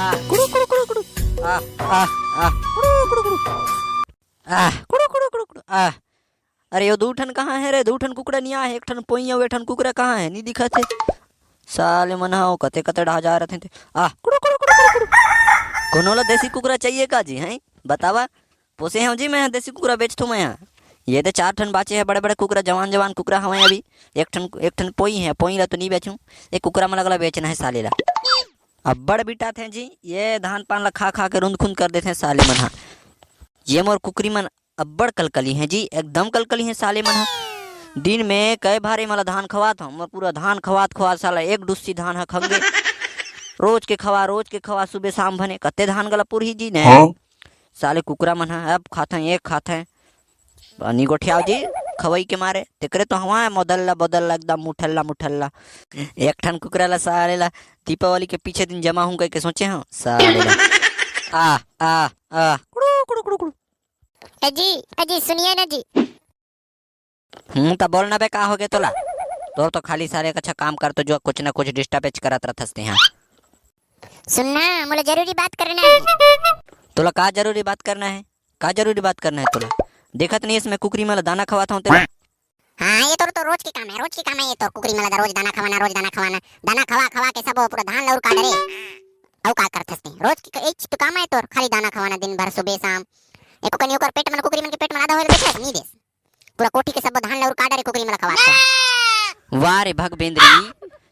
कुड़ू कुड़ू कुड़ू कुड़ू आ आ आ कुड़ू कुड़ू कुड़ू कुड़ू कुड़ू कुड़ू कुड़ू अरे यो दूठन कहाँ है रे? दूठन कुकड़ा नहीं है, एक ठन पोई है, ठन कुकड़ा कहाँ है? नहीं दिखा थे साले मन हाओ कते कते ढा जा रहे थे। कुड़ू कुड़ू कुड़ू कुड़ू कुड़ू कोनोला देसी कुकड़ा चाहिए का जी? हैं बतावा पोसे हैं जी, मैं देसी कुकड़ा बेचतू मैं यहाँ। ये तो 4 ठन बाचे है, बड़े बड़े कुकरा, जवान जवान कुकरा हमें अभी। एक ठन पोई है, पोई ला तो नहीं बेचूं, एक कुकरा में लगला बेचना है साले ला। अब बड़ बिटा थे जी, ये धान पान ला खा खा के रुंद खुंद कर देते हैं साले मन। ये मोर कुकरी मन अब्बड़ कलकली है जी, एकदम कलकली है साले मन। दिन में कई भारी मला धान खवात हूँ, मैं पूरा धान खवात खवात साला एक डुस्सी धान है खंगे। रोज के खवा सुबह शाम भने कते धान गला पुरही जी ने साले कुकरा मन है। अब खाते हैं, एक खाते हैं नी गोठियाव जी खवई के मारे तेकरे तो हवा मोदल्ला बदल्ला एकदम मुठल्ला मुठल्ला। एक ठन कुकरा ला साले ला दीपावली के पीछे दिन जमा हूँ कह के सोचे हूँ साले ला। कुड़ू कुड़ू कुड़ू कुड़ू अजी अजी सुनिए ना जी। तो बोलना बे का हो गया तोला? तो खाली सारे अच्छा काम कर तो जो कुछ ना कुछ डिस्टर्ब करत रहते हैं। सुनना मुझे जरूरी बात करना है। तोला का जरूरी बात करना है? का जरूरी बात करना है तोला? देखत नहीं इसमें कुकरी में दाना खवाता हूँ तेरा। हाँ ये तो रोज की काम है, रोज की काम है ये तो। कुकरी में रोज दाना खवाना, रोज दाना खवाना, दाना खवा खवा के सब पूरा धान लौर काट रे। औ का करथस ते रोज की एक तो काम है तो खाली दाना खवाना दिन भर सुबह शाम। एको कनी ओकर पेट में कुकरी मन के पेट में आधा होल देख नहीं देस, पूरा कोठी के सब धान लौर काट रे कुकरी में खवात। वाह रे भगबेंद्री,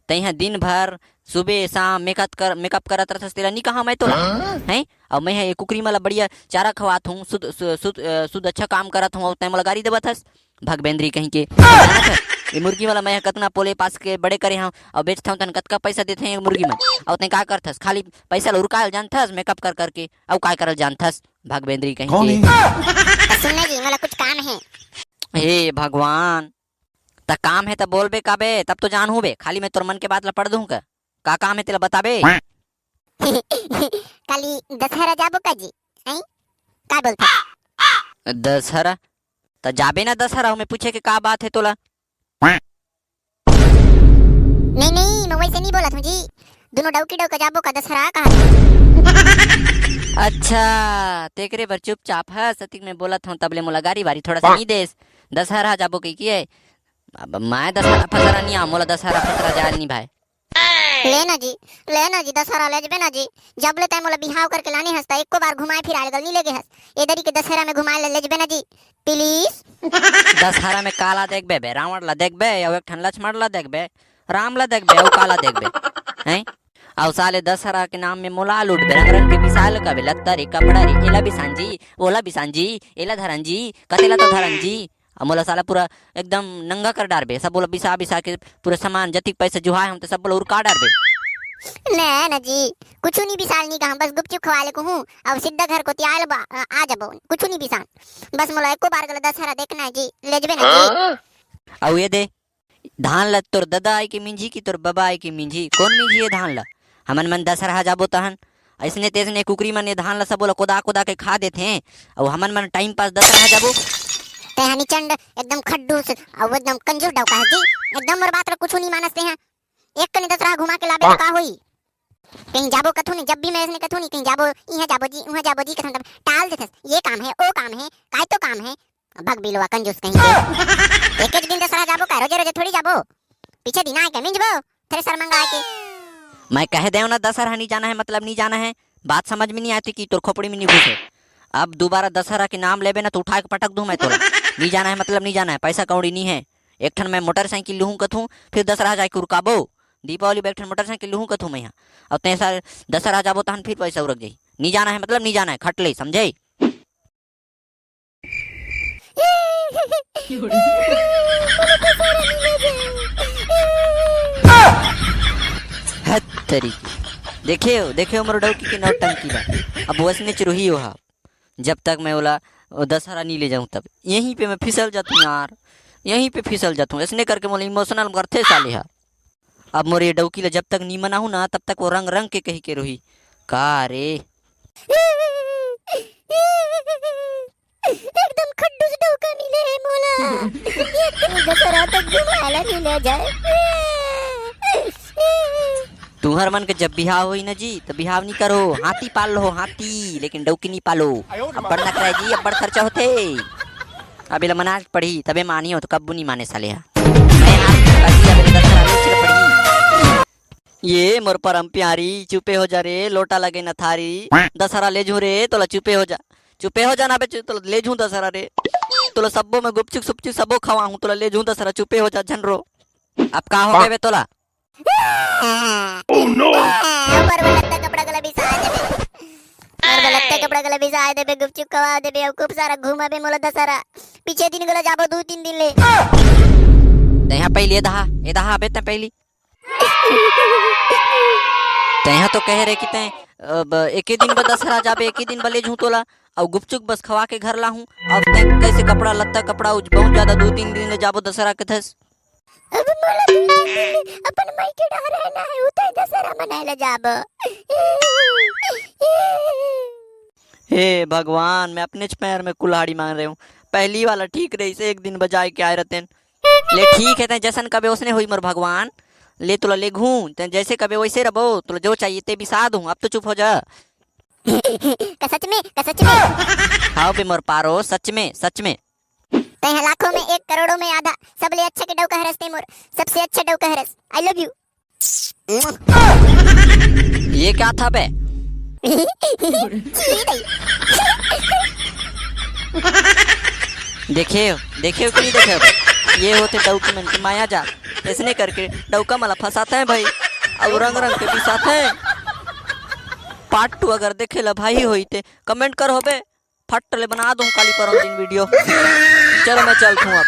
तैहा दिन भर सुबह शाम मेकअप करत रहथस तेरा नहीं कहा मैं तो हैं। और मैं ये कुकरी मला बढ़िया चारा खवात हूँ, शुद्ध अच्छा काम करत हूँ, तै मला गाड़ी देवत हस भगबेंद्री कहीं के। ये मुर्गी वाला मैं कतना पोले पास के बड़े करे हूँ और बेचता हूँ, तन कतका पैसा देते हैं मुर्गी में। और तै का करथस? खाली पैसा उड़काल जानथस मेकअप कर करके, और का करल जानथस भगबेंद्री कहीं के। सुनना जी मला कुछ काम है। हे भगवान, ता काम है तब बोलबे काबे, तब तो जान हूँ बे। खाली मैं तोर मन के बात ला पढ़ दूँ का काम है तेरा बताबे। काली दशहरा जाबो का जी? हैं का बोलता? दशहरा तो जाबे ना, दशहरा में पूछे के का बात है तोला? नहीं नहीं मैं वैसे नहीं बोला था जी, दोनों डौकी डौका जाबो का दशहरा कहा। अच्छा तेकरे बर चुपचाप है सतिक में बोला था तबले मोला गारी बारी थोड़ा सा नहीं देस। दशहरा जाबो की किए? अब मैं दशहरा फसरा नहीं आ, मोला दशहरा फसरा जा नहीं भाई। लेना जी दशहरा ले जबे ना जी। जब ले तय मोला बिहाव करके लानी हंसता एको बार घुमाए फिराए गल नहीं लेगे हंस इधर ही के दशहरा में घुमाए ले जबे ना जी प्लीज। दशहरा में काला देखबे बे, रावण ला देखबे, या एक ठन लक्ष्मण ला देखबे, राम ला देखबे, और काला देखबे हैं। और साले दशहरा के नाम में मोला लूट बे, रंग रंग के बिसाल का बे लत्ता रे कपड़ा रे, एला बिसांजी ओला बिसांजी एला धरंजी कतेला तो धरंजी। मोला साला पूरा एकदम नंगा कर डार बे, सब बोला बिसा बिसा के पूरा सामान जतिक पैसे जुहाए हम तो सब बोला उड़का डार बे। ना जी कुछ नहीं बिसाल नहीं का, बस गुपचुप खवा ले को हूं अब सीधा घर को त्याल आ जाबो, कुछ नहीं बिसान। बस मोला एको बार गला दशहरा देखना है जी, ले जबे ना जी। और ये दे धान ला तोर दादा आई की मिंजी की तोर बाबा आई की मिंजी, कौन मिंजी है धान ला? हमन मन दशहरा जाबो तहन ऐसने तेसने कुकरी मन धान ला सब बोला कोदा कोदा के खा देते हैं, और हमन मन टाइम पास दशहरा जाबो। तेहनी चंड एकदम खड्डूस और एकदम कंजूस डौका है जी, एकदम मोर बात ला कुछ नहीं मानते हैं। एक कने दशहरा घुमा के लाबे का होई? कहीं जाबो कथु नहीं, जब भी मैं इसने कथु नहीं कहीं जाबो इहां जाबो जी उहां जाबो जी कथन टाल देथस। ये काम है ओ काम है काय तो काम है, भग बिलवा कंजूस कहीं के। एक दिन दशहरा जाबो का रोजे रोजे थोड़ी जाबो, पीछे दिन आए के मिंजबो थ्रेसर मंगा के। मैं कह दे ना दशहरा नहीं जाना है मतलब नहीं जाना है, बात समझ में नहीं आती कि तोर खोपड़ी में नहीं घुसे। अब दोबारा दशहरा के नाम लेबे ना तो उठा के पटक दूं मैं तोरा। नहीं जाना है मतलब नहीं जाना है, पैसा कौड़ी नहीं है। एक ठन मैं मोटरसाइकिल लूँ कथूँ, फिर दशहरा जाके रुकाबो, दीपावली एक ठन मोटरसाइकिल लूँ कथूँ मैं यहाँ, और तै सारे दशहरा जाबो तहन फिर पैसा उरक जाई। नहीं जाना है मतलब नहीं जाना है, खट ले समझे। देखे मोर डौकी के नौटंकी बा। अब वसने चुरही हो हा, जब तक मैं बोला दशहरा नहीं ले जाऊं तब यहीं पे मैं फिसल जाता हूँ यार, यहीं पे फिसल जाता हूँ। इसने करके मोला इमोशनल करते साले हा। अब मोर ये डौकी ला जब तक नहीं मना हूँ ना तब तक वो रंग रंग के कही के रोही का रे। एकदम खड्डूस डौका मिले है मोला, ये दशहरा तक घुमाला नहीं ले जाए। तुम्हार मन के जब बिहाव हुई ना जी तो बिहाव नहीं करो, हाथी पाल लो हाथी, लेकिन डौकी नहीं पालो। अब बड़ नखरा जी, अब बड़ खर्चा होते। अब इला मनाज पढ़ी तबे मानी हो, तो कब्बू नहीं माने साले ये मोर परम प्यारी चुपे हो जा रे, लोटा लगे न थारी, दशहरा ले जू रे, तोला चुपे हो जा, चुपे हो जा ना बे, तोला ले जू दशहरा रे, तोला सबो में गुपचुक सुपचुक सबो खवा हूँ, तोला ले जू दशहरा, चुपे हो जा झनरो। अब का हो गए बे तोला? ओह नो पर लगता कपड़ा गला भी साए देबे, पर लगता कपड़ा गला भी साए देबे, गुपचुप खवा देबे, अब खूब सारा घुमाबे मोला दशहरा, पीछे दिन गला जाबो 2-3 दिन ले। तैहा पहली ए दहा बे ते पहली तैहा तो कह रहे कि तै एक ही दिन बस दशहरा जाबे, एक ही दिन बले जू तोला, और गुपचुक बस खवा के घर ला हूँ। अब तै कैसे कपड़ा लत्ता कपड़ा बहुत ज्यादा 2-3 दिन ले जाबो दशहरा के थस। अब मोला अपन माई के डर है ना, उते दशहरा मनाइला जाबो। हे भगवान, मैं अपने पैर में कुल्हाड़ी मांग रही हूँ। पहली वाला ठीक रही से, एक दिन बजाय के आए रहते। ले ठीक है, तै जैसन कबे उसने हुई मोर भगवान, ले तुला ले घूम, तै जैसे कबे वैसे रहो, तुला जो चाहिए ते भी साध हूँ। अब तो चुप हो जा। सच में हाँ बे मोर पारो, सच में तै लाखों में 1 करोड़ों में आधा, सबले अच्छा के डौका हरस ते मोर, सबसे अच्छा डौका हरस। I love you. ये क्या था बे? देखे कि नहीं देखे बे? ये होते डौकी मन के माया जाल, इसने करके डौका मला फंसाते हैं भाई, अब रंग रंग के पिसाते हैं। पार्ट 2 अगर देखे ला भाई होई ते कमेंट कर हो बे, फट ले बना दूं काली परम दिन वीडियो। चलो मैं चलता हूँ अब।